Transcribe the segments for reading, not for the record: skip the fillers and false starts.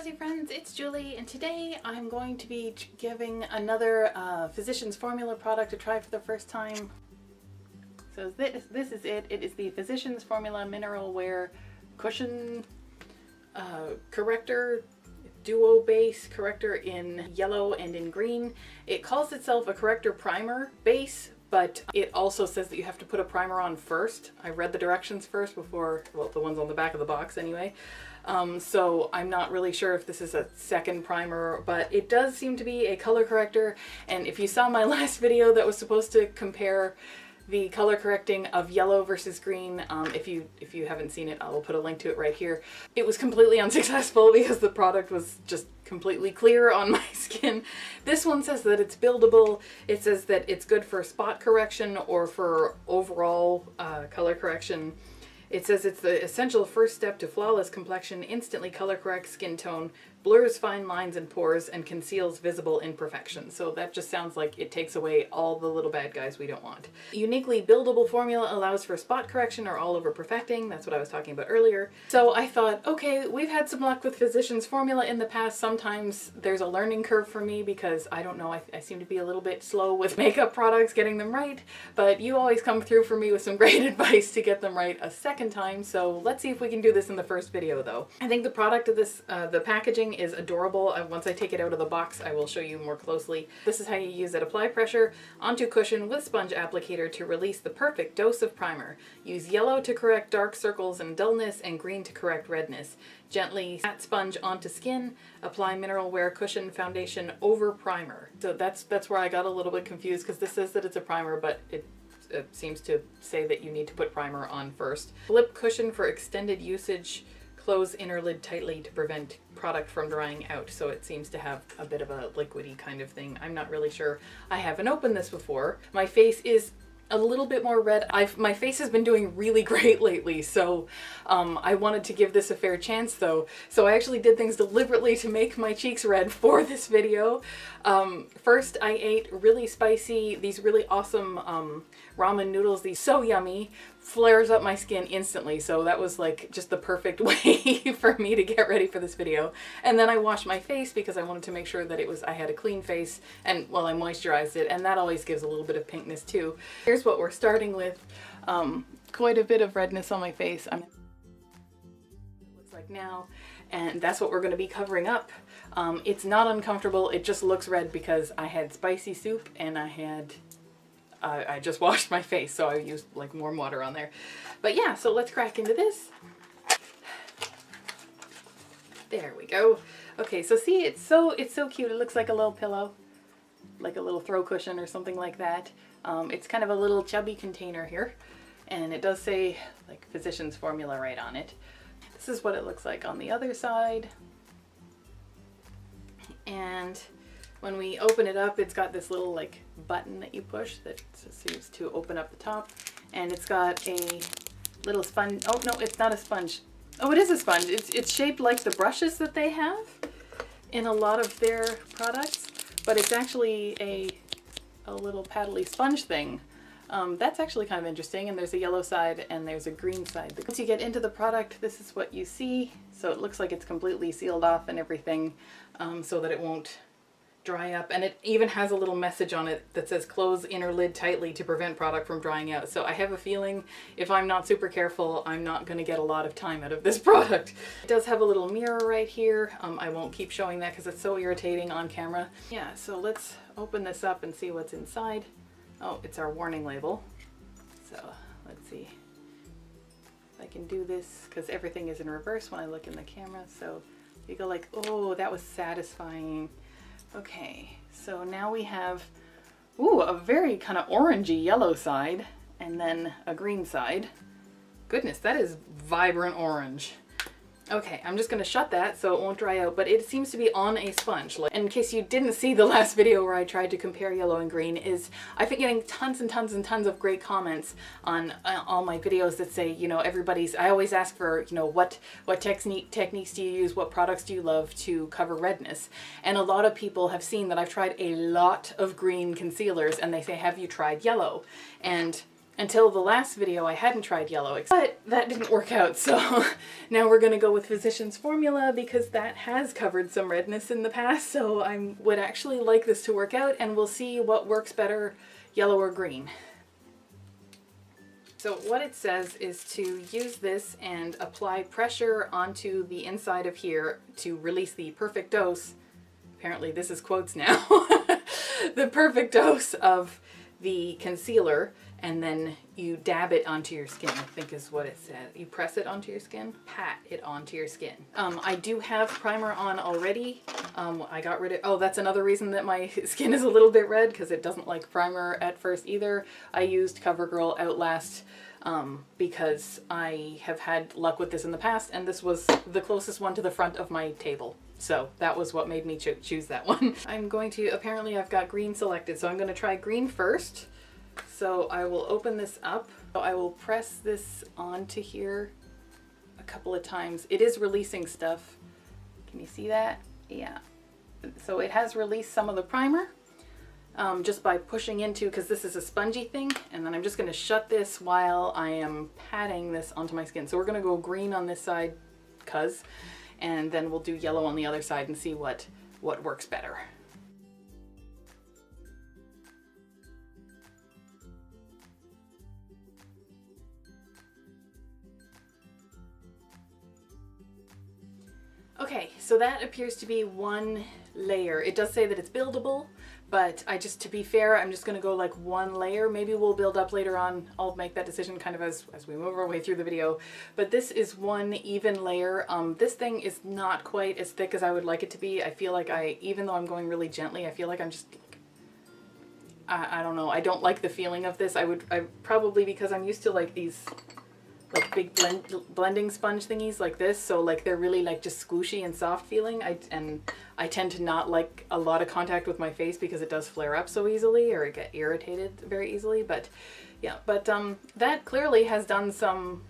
Rosy friends, it's Julie, and today I'm going to be giving another Physicians Formula product a try for the first time. So this is it. It is the Physicians Formula Mineral Wear Cushion Corrector, Duo Base Corrector in yellow and in green. It calls itself a corrector primer base, but it also says that you have to put a primer on first. I read the directions first before, well, the ones on the back of the box anyway. So I'm not really sure if this is a second primer, but it does seem to be a color corrector. And if you saw my last video that was supposed to compare the color correcting of yellow versus green, if you haven't seen it, I will put a link to it right here. It was completely unsuccessful because the product was just completely clear on my skin. This one says that it's buildable. It says that it's good for spot correction or for overall color correction. It says it's the essential first step to flawless complexion, instantly color corrects skin tone, blurs fine lines and pores, and conceals visible imperfections. So that just sounds like it takes away all the little bad guys we don't want. Uniquely buildable formula allows for spot correction or all over perfecting. That's what I was talking about earlier. So I thought, okay, we've had some luck with Physicians Formula in the past. Sometimes there's a learning curve for me because I don't know, I seem to be a little bit slow with makeup products, getting them right, but you always come through for me with some great advice to get them right a second time. So let's see if we can do this in the first video though. I think the product of this, the packaging is adorable. Once I take it out of the box, I will show you more closely. This is how you use it. Apply pressure onto cushion with sponge applicator to release the perfect dose of primer. Use yellow to correct dark circles and dullness and green to correct redness. Gently pat sponge onto skin. Apply mineral wear cushion foundation over primer. So that's where I got a little bit confused because this says that it's a primer, but it seems to say that you need to put primer on first. Flip cushion for extended usage. Close inner lid tightly to prevent product from drying out. So it seems to have a bit of a liquidy kind of thing. I'm not really sure. I haven't opened this before. My face is a little bit more red. My face has been doing really great lately, so I wanted to give this a fair chance though. So I actually did things deliberately to make my cheeks red for this video. First I ate really spicy, these really awesome ramen noodles. These so yummy, flares up my skin instantly. So that was like just the perfect way for me to get ready for this video. And then I washed my face because I wanted to make sure that I had a clean face, and well, I moisturized it, and that always gives a little bit of pinkness too. Here's what we're starting with. Quite a bit of redness on my face. It looks like now, and that's what we're going to be covering up. It's not uncomfortable. It just looks red because I had spicy soup and I just washed my face, so I used like warm water on there. But yeah, so let's crack into this. There we go. Okay, so see, it's so cute. It looks like a little pillow, like a little throw cushion or something like that. It's kind of a little chubby container here, and it does say like Physicians Formula right on it. This is what it looks like on the other side. And when we open it up, it's got this little like button that you push that seems to open up the top, and it's got a little sponge. Oh no, it's not a sponge. Oh, it is a sponge. It's shaped like the brushes that they have in a lot of their products, but it's actually a little paddly sponge thing. That's actually kind of interesting, and there's a yellow side and there's a green side. Once you get into the product, this is what you see. So it looks like it's completely sealed off and everything, so that it won't dry up, and it even has a little message on it that says close inner lid tightly to prevent product from drying out. So I have a feeling if I'm not super careful, I'm not going to get a lot of time out of this product. It does have a little mirror right here. I won't keep showing that because it's so irritating on camera. Yeah, so let's open this up and see what's inside. Oh, it's our warning label. So let's see if I can do this because everything is in reverse when I look in the camera. So you go like, oh, that was satisfying. Okay, so now we have, ooh, a very kind of orangey yellow side and then a green side. Goodness, that is vibrant orange. Okay, I'm just going to shut that so it won't dry out, but it seems to be on a sponge. In case you didn't see the last video where I tried to compare yellow and green, I've been getting tons and tons and tons of great comments on all my videos that say, you know, I always ask for, you know, what techniques do you use, what products do you love to cover redness? And a lot of people have seen that I've tried a lot of green concealers, and they say, have you tried yellow? And Until the last video I hadn't tried yellow, but that didn't work out, so now we're gonna go with Physicians Formula because that has covered some redness in the past, so I would actually like this to work out, and we'll see what works better, yellow or green. So what it says is to use this and apply pressure onto the inside of here to release the perfect dose. Apparently this is quotes now. The perfect dose of the concealer, and then you dab it onto your skin, I think is what it said. You press it onto your skin, pat it onto your skin. I do have primer on already. I got rid of, oh, that's another reason that my skin is a little bit red, because it doesn't like primer at first either. I used CoverGirl Outlast because I have had luck with this in the past, and this was the closest one to the front of my table. So that was what made me choose that one. I'm going to, apparently I've got green selected, so I'm going to try green first. So I will open this up. So I will press this onto here a couple of times. It is releasing stuff. Can you see that? Yeah. So it has released some of the primer just by pushing into, because this is a spongy thing, and then I'm just going to shut this while I am patting this onto my skin. So we're going to go green on this side, and then we'll do yellow on the other side and see what works better. Okay, so that appears to be one layer. It does say that it's buildable, but to be fair, I'm just gonna go like one layer. Maybe we'll build up later on. I'll make that decision kind of as we move our way through the video. But this is one even layer. This thing is not quite as thick as I would like it to be. I feel like even though I'm going really gently, I feel like I'm just, I don't know. I don't like the feeling of this. I probably, because I'm used to like these like big blending sponge thingies like this, so like they're really like just squishy and soft feeling. I tend to not like a lot of contact with my face because it does flare up so easily, or I get irritated very easily. But yeah, that clearly has done some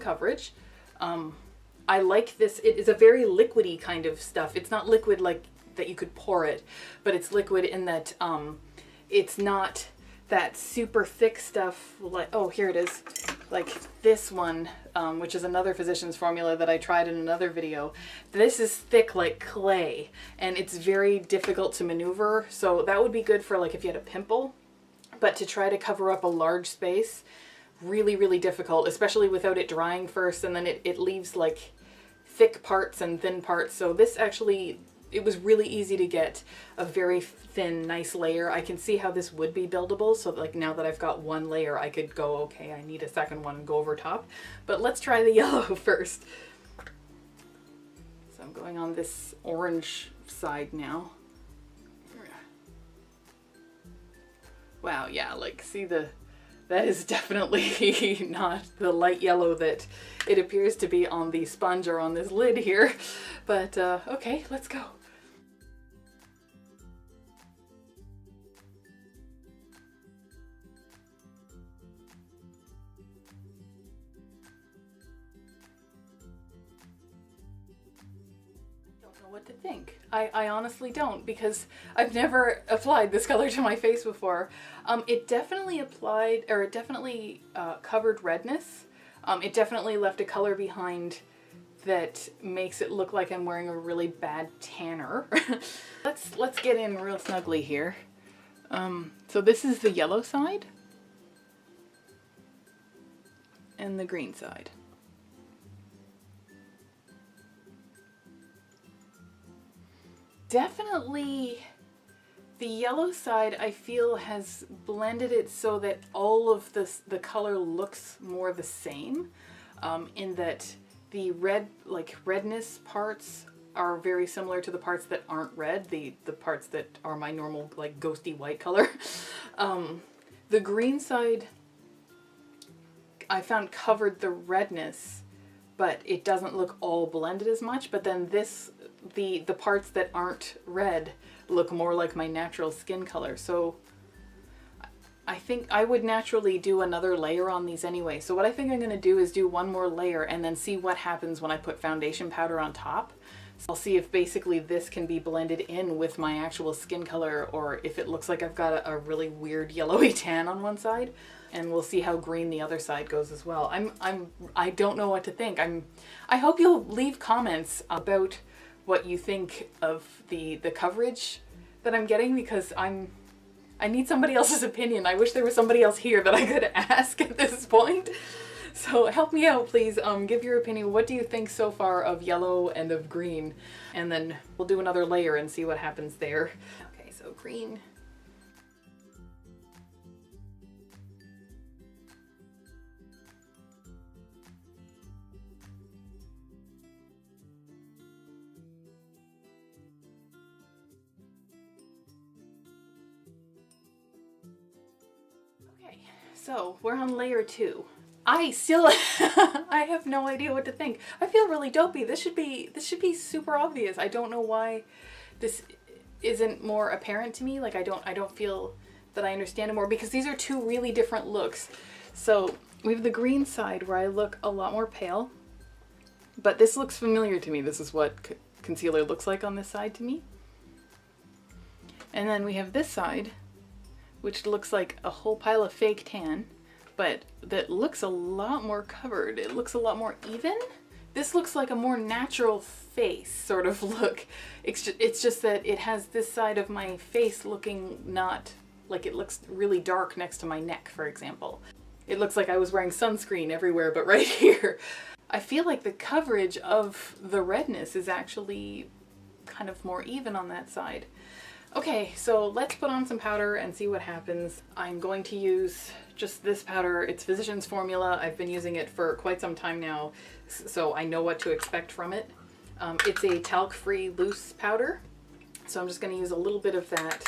coverage. I like this. It is a very liquidy kind of stuff. It's not liquid like that you could pour it, but it's liquid in that it's not that super thick stuff like, oh, here it is, like this one, which is another Physicians Formula that I tried in another video. This is thick like clay, and it's very difficult to maneuver, so that would be good for like if you had a pimple, but to try to cover up a large space, really, really difficult, especially without it drying first, and then it leaves like thick parts and thin parts. So this actually, it was really easy to get a very thin, nice layer. I can see how this would be buildable. So like now that I've got one layer, I could go, okay, I need a second one and go over top. But let's try the yellow first. So I'm going on this orange side now. Wow, yeah, like see that is definitely not the light yellow that it appears to be on the sponge or on this lid here. But okay, let's go. What to think. I honestly don't, because I've never applied this color to my face before. It definitely applied, or it definitely covered redness. It definitely left a color behind that makes it look like I'm wearing a really bad tanner. Let's get in real snugly here. So this is the yellow side and the green side. Definitely the yellow side I feel has blended it so that all of the color looks more the same, in that the redness parts are very similar to the parts that aren't red, the parts that are my normal like ghosty white color. The green side I found covered the redness, but it doesn't look all blended as much. But then the parts that aren't red look more like my natural skin color. So I think I would naturally do another layer on these anyway. So what I think I'm going to do is do one more layer and then see what happens when I put foundation powder on top. I'll see if basically this can be blended in with my actual skin color, or if it looks like I've got a really weird yellowy tan on one side, and we'll see how green the other side goes as well. I don't know what to think. I hope you'll leave comments about what you think of the coverage that I'm getting, because I need somebody else's opinion. I wish there was somebody else here that I could ask at this point. So help me out, please. Give your opinion. What do you think so far of yellow and of green? And then we'll do another layer and see what happens there. Okay, so green. Okay, so we're on layer 2. I still I have no idea what to think. I feel really dopey. This should be super obvious. I don't know why this isn't more apparent to me. Like I don't feel that I understand it more, because these are two really different looks. So we have the green side where I look a lot more pale, but this looks familiar to me. This is what concealer looks like on this side to me. And then we have this side, which looks like a whole pile of fake tan, but that looks a lot more covered. It looks a lot more even. This looks like a more natural face sort of look. It's just that it has this side of my face looking not like, it looks really dark next to my neck, for example. It looks like I was wearing sunscreen everywhere but right here. I feel like the coverage of the redness is actually kind of more even on that side. Okay, so let's put on some powder and see what happens. I'm going to use just this powder. It's Physicians Formula. I've been using it for quite some time now, so I know what to expect from it. It's a talc-free loose powder, so I'm just going to use a little bit of that.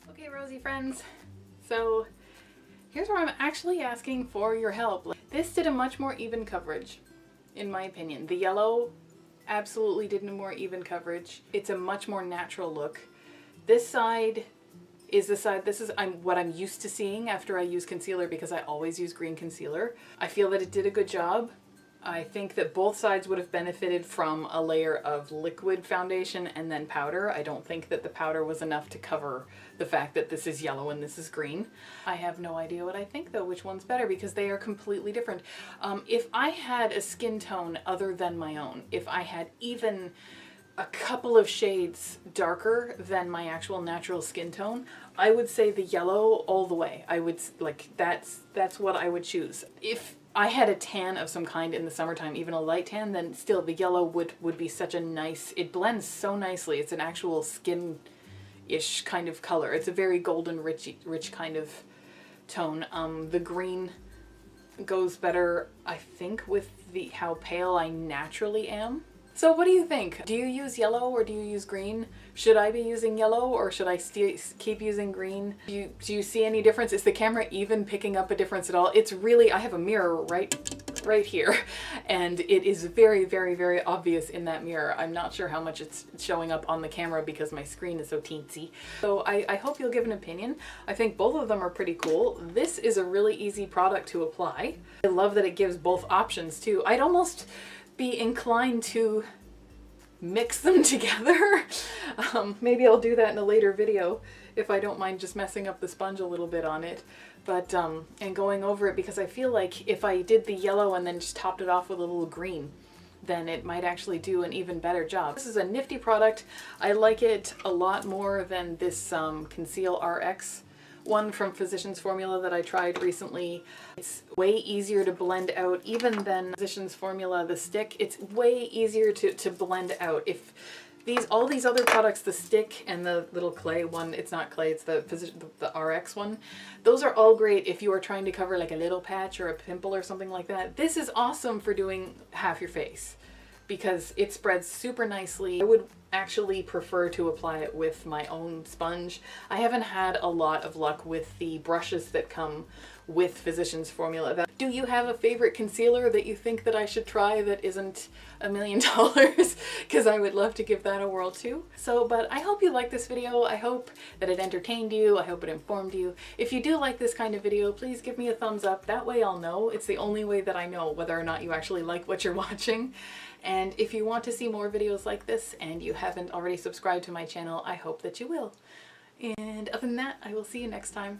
Okay, Rosy friends, so here's where I'm actually asking for your help. This did a much more even coverage, in my opinion. The yellow absolutely did a more even coverage. It's a much more natural look. This side is the side, this is what I'm used to seeing after I use concealer, because I always use green concealer. I feel that it did a good job. I think that both sides would have benefited from a layer of liquid foundation and then powder. I don't think that the powder was enough to cover the fact that this is yellow and this is green. I have no idea what I think though, which one's better, because they are completely different. If I had a skin tone other than my own, if I had even a couple of shades darker than my actual natural skin tone, I would say the yellow all the way. I would, like, that's what I would choose. If I had a tan of some kind in the summertime, even a light tan, then still the yellow would be such a nice, it blends so nicely. It's an actual skin-ish kind of color. It's a very golden, rich kind of tone. The green goes better, I think, with how pale I naturally am. So what do you think? Do you use yellow or do you use green? Should I be using yellow or should I keep using green? Do you see any difference? Is the camera even picking up a difference at all? It's really, I have a mirror right here, and it is very, very, very obvious in that mirror. I'm not sure how much it's showing up on the camera because my screen is so teensy. So I hope you'll give an opinion. I think both of them are pretty cool. This is a really easy product to apply. I love that it gives both options too. I'd almost be inclined to mix them together. Maybe I'll do that in a later video if I don't mind just messing up the sponge a little bit on it. But, and going over it, because I feel like if I did the yellow and then just topped it off with a little green, then it might actually do an even better job. This is a nifty product. I like it a lot more than this Conceal RX one from Physicians Formula that I tried recently. It's way easier to blend out even than Physicians Formula, the stick. It's way easier to blend out. If all these other products, the stick and the little clay one, it's not clay, it's the RX one, those are all great if you are trying to cover like a little patch or a pimple or something like that. This is awesome for doing half your face. because it spreads super nicely. I would actually prefer to apply it with my own sponge. I haven't had a lot of luck with the brushes that come with Physicians Formula. Do you have a favorite concealer that you think that I should try that isn't $1 million? Because I would love to give that a whirl too. So, but I hope you liked this video. I hope that it entertained you. I hope it informed you. If you do like this kind of video, please give me a thumbs up. That way I'll know. It's the only way that I know whether or not you actually like what you're watching. And if you want to see more videos like this and you haven't already subscribed to my channel, I hope that you will. And other than that, I will see you next time.